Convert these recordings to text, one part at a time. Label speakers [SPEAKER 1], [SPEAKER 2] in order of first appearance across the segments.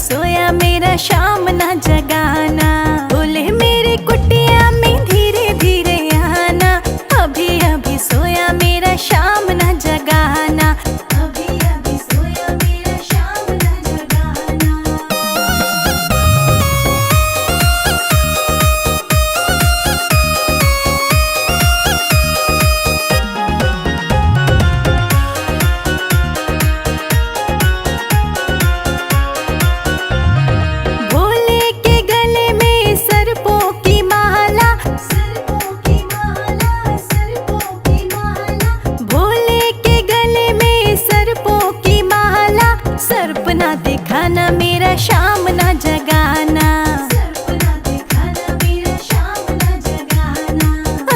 [SPEAKER 1] सोया मेरा शाम ना जगाना। बोले मेरी कुटिया में धीरे धीरे आना, अभी अभी सोया मेरा शाम ना जगाना, अभी अभी सोया मेरा शाम ना जगाना। भोले के गले में सर्पों की माला, सर्पों की माला, सर्पों की माला। भोले के गले में सर्पों की माला, सर्प ना दिखाना मेरा शाम ना जगाना, सर्प ना दिखाना मेरा शाम ना जगाना,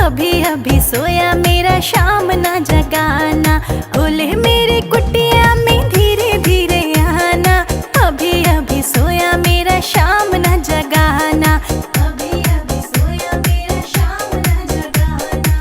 [SPEAKER 1] अभी अभी सोया मेरा शाम ना जगाना। बोले मेरी कुटिया में धीरे धीरे आना, अभी अभी सोया मेरा शाम ना जगाना, अभी अभी सोया मेरा शाम ना जगाना।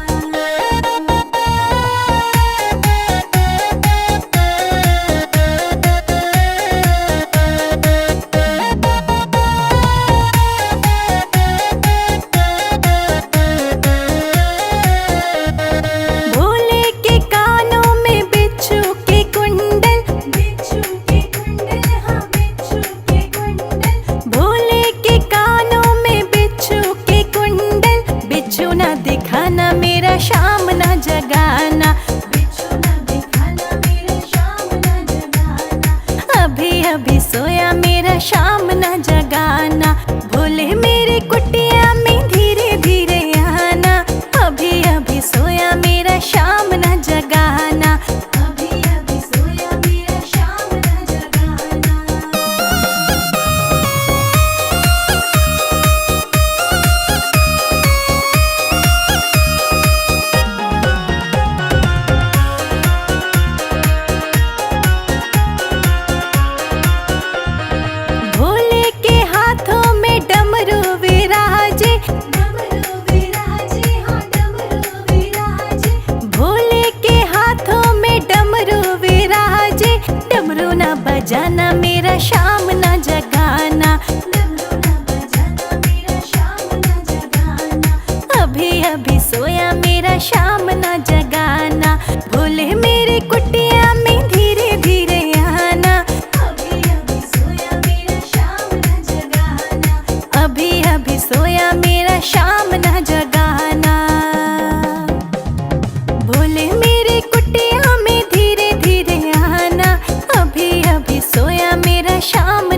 [SPEAKER 1] भोले के कानों में बिच्छू के कुंडल, बिच्छू के कुंडल, हाँ बिच्छू के कुंडल। भोले के कानों में बिच्छू के कुंडल, बिच्छू ना दिखाना मेरा शाम ना जगाना, बिच्छू ना दिखाना मेरा शाम ना जगाना, अभी अभी सोया मेरा शाम ना जगाना। भोले मेरी कुटिया में धीरे धीरे आना, अभी अभी सोया मेरा शाम ना जगाना, अभी अभी सोया मेरा शाम ना जगाना। भोले के हाथों में डमरू विराजे, डमरू विराजे, हाँ डमरू विराजे। भोले के हाथों में डमरू विराजे, डमरू ना बजाना मेरा शाम ना जगाना, डमरू ना बजाना मेरा शाम ना जगाना, अभी अभी सोया मेरा शाम ना जगाना। भोले मेरी कुटिया में धीरे धीरे आना, अभी अभी सोया मेरा शाम ना जगाना, अभी अभी सोया मेरा शाम ना जगाना। भोले मेरी कुटिया में धीरे धीरे आना, अभी अभी सोया मेरा शाम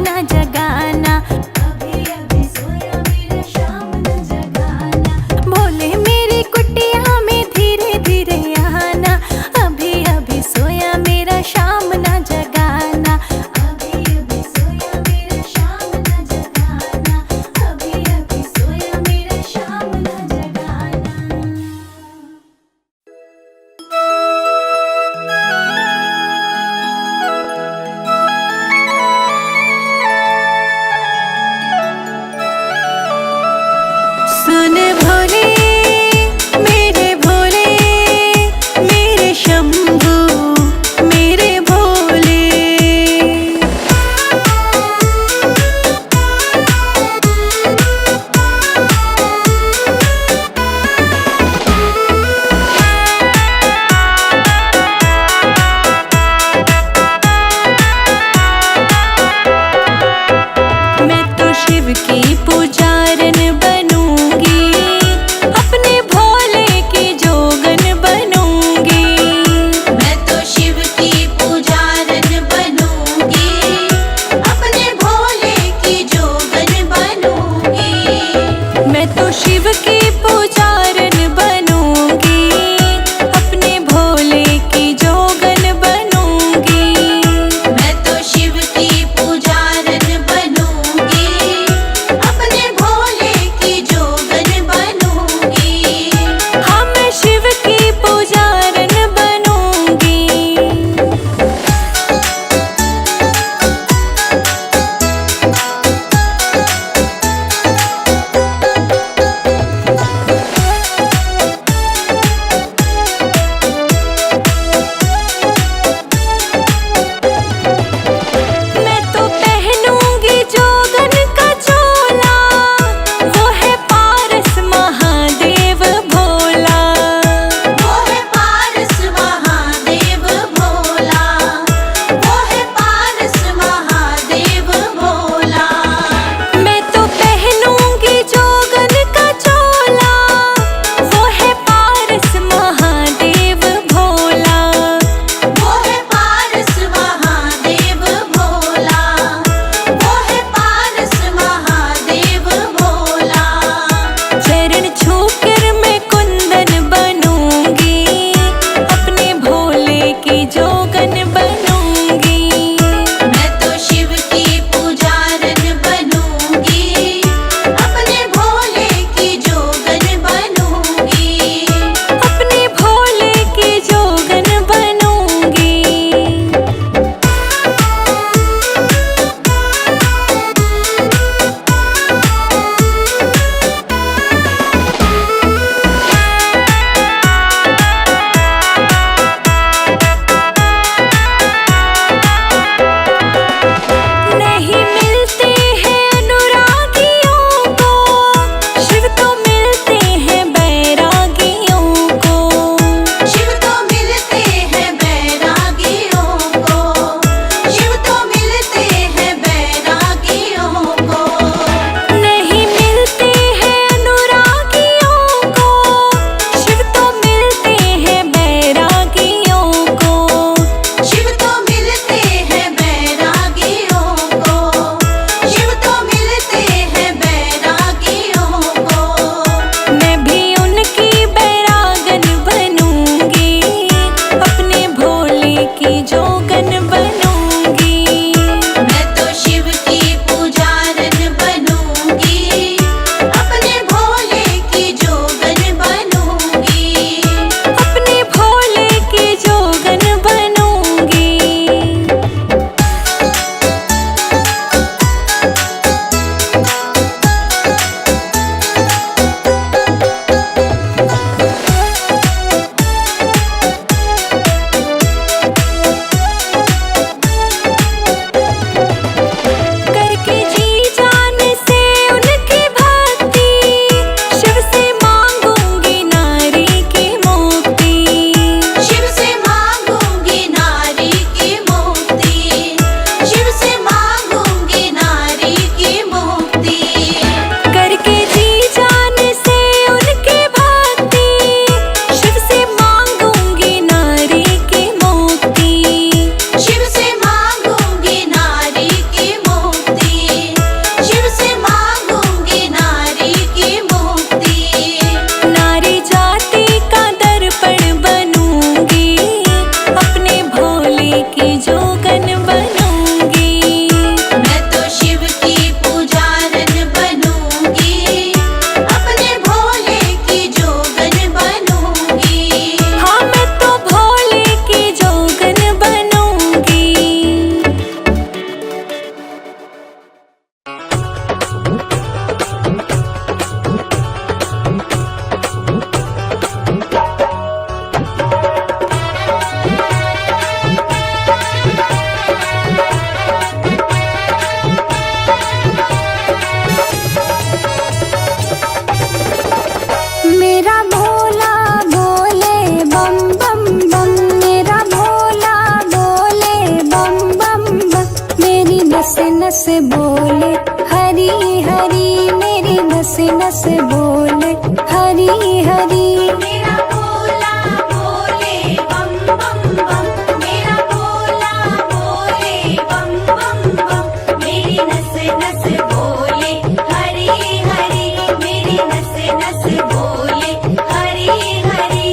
[SPEAKER 1] नस बोले हरी हरी, मेरी नस नस बोले हरी हरी।
[SPEAKER 2] मेरा भोला बोले बम बम बम, मेरा भोला बोले बम बम बम, मेरी नस नस बोले हरी हरी, मेरी नस नस बोले हरी हरी।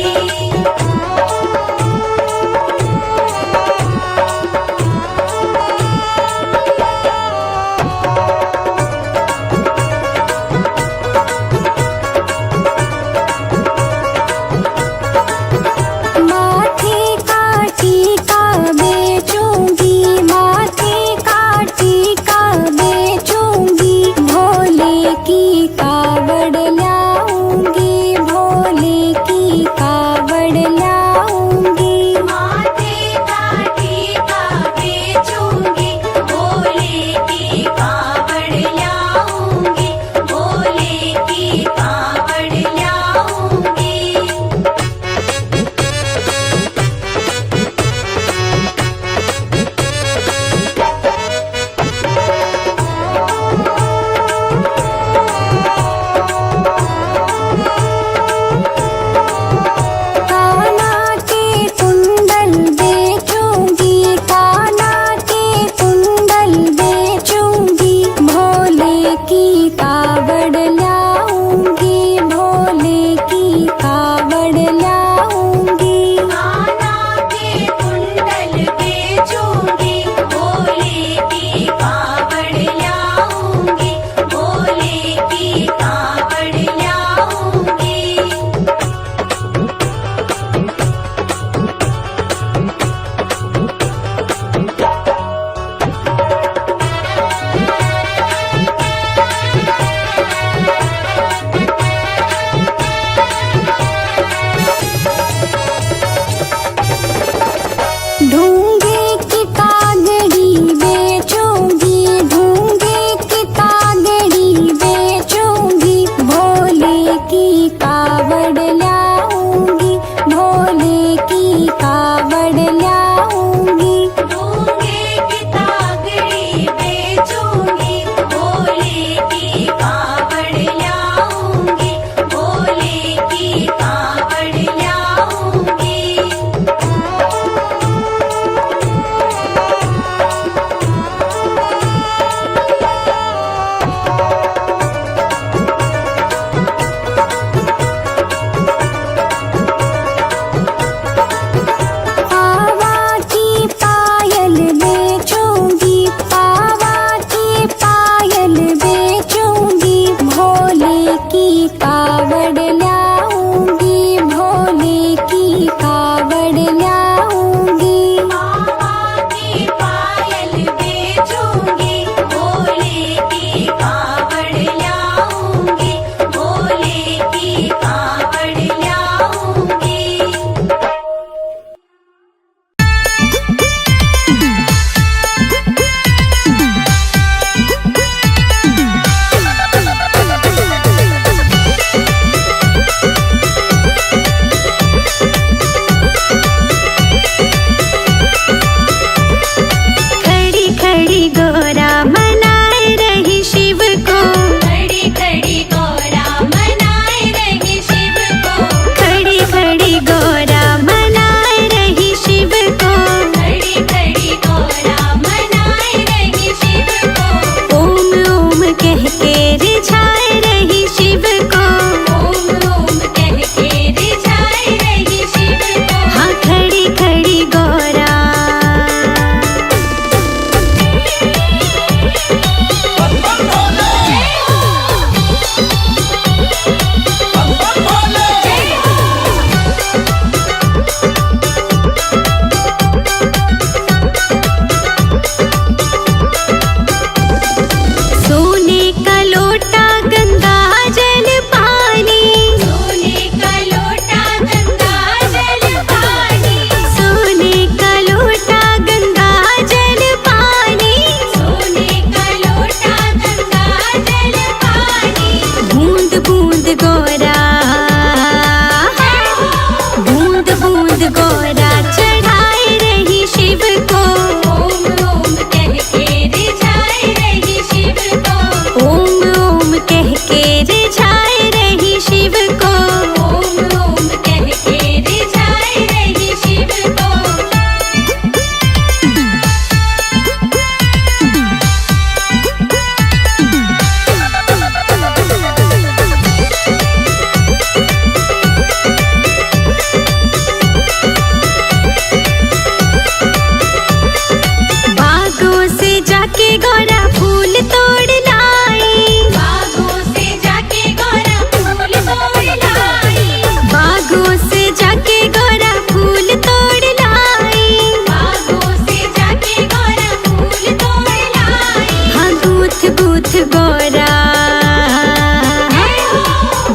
[SPEAKER 1] जाके गौरा फूल तोड़ लाई।
[SPEAKER 2] बागों से जाके गौरा फूल तोड़ लाई।
[SPEAKER 1] बागों से जाके गौरा फूल तोड़ लाई।
[SPEAKER 2] बागों से जाके गौरा फूल तोड़ लाई।
[SPEAKER 1] हाँ गूथ गूथ गौरा,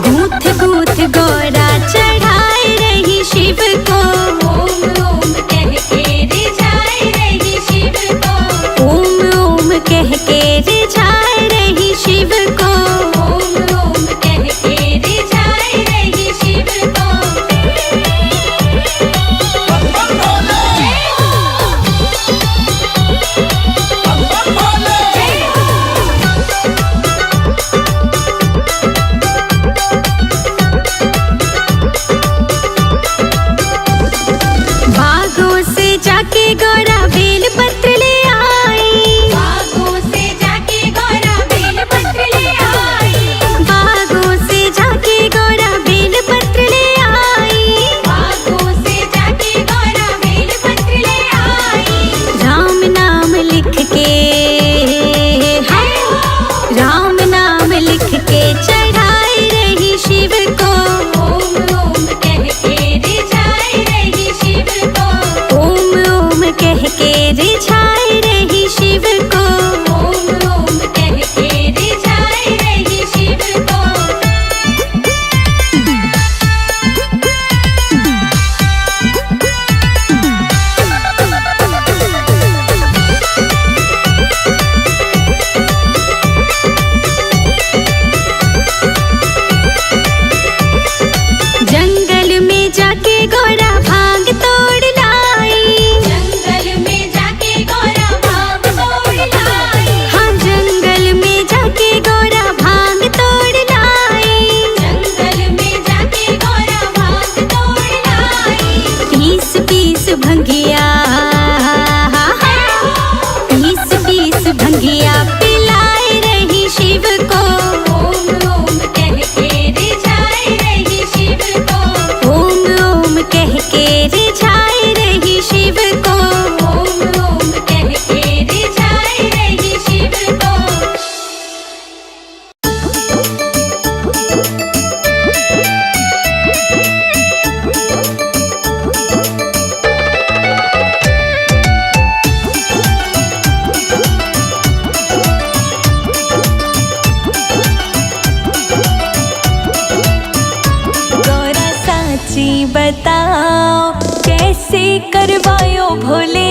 [SPEAKER 1] गूथ गूथ गौरा चढ़ाए रही शिव को।
[SPEAKER 2] ओम ओम कह के रिझाए रही शिव को।
[SPEAKER 1] ओम ओम कह के रिझाए रही शिव को।
[SPEAKER 2] ओम ओम कह के रिझाए रही शिव को।
[SPEAKER 1] बागों से जाके गौरा बेल पत्र ले आई।
[SPEAKER 2] बागों से जाके गौरा बेल पत्र ले आई।
[SPEAKER 1] बागों से जाके गौरा बेल पत्र ले आई।
[SPEAKER 2] बागों से जाके गौरा बेल पत्र ले आई।
[SPEAKER 1] राम नाम लिख के, राम नाम लिख के चढ़ाए रही शिव को।
[SPEAKER 2] ओम ओम कह के रिझाए रही शिव को।
[SPEAKER 1] ओम ओम कह के रिझाए रही शिव को।
[SPEAKER 2] ओम ओम कह के रिझाए रही शिव को।
[SPEAKER 1] जंगल में जाके गौरा भांग तोड़ लाई।
[SPEAKER 2] जंगल में जाके गौरा भांग तोड़ लाई।
[SPEAKER 1] हाँ जंगल में जाके गौरा भांग तोड़ लाई।
[SPEAKER 2] जंगल में जाके गौरा भांग तोड़ लाई।
[SPEAKER 1] पीस पीस भंगिया, पीस पीस भंगिया पिलाए रही शिव को।
[SPEAKER 2] ओम ओम कह के रिझाए रही शिव को।
[SPEAKER 1] ओम ओम कह के रिझाए रही शिव को।
[SPEAKER 2] ओम ओम कह के रिझाए रही शिव को।
[SPEAKER 1] गौरा साची बताओ कैसे करवायो भोले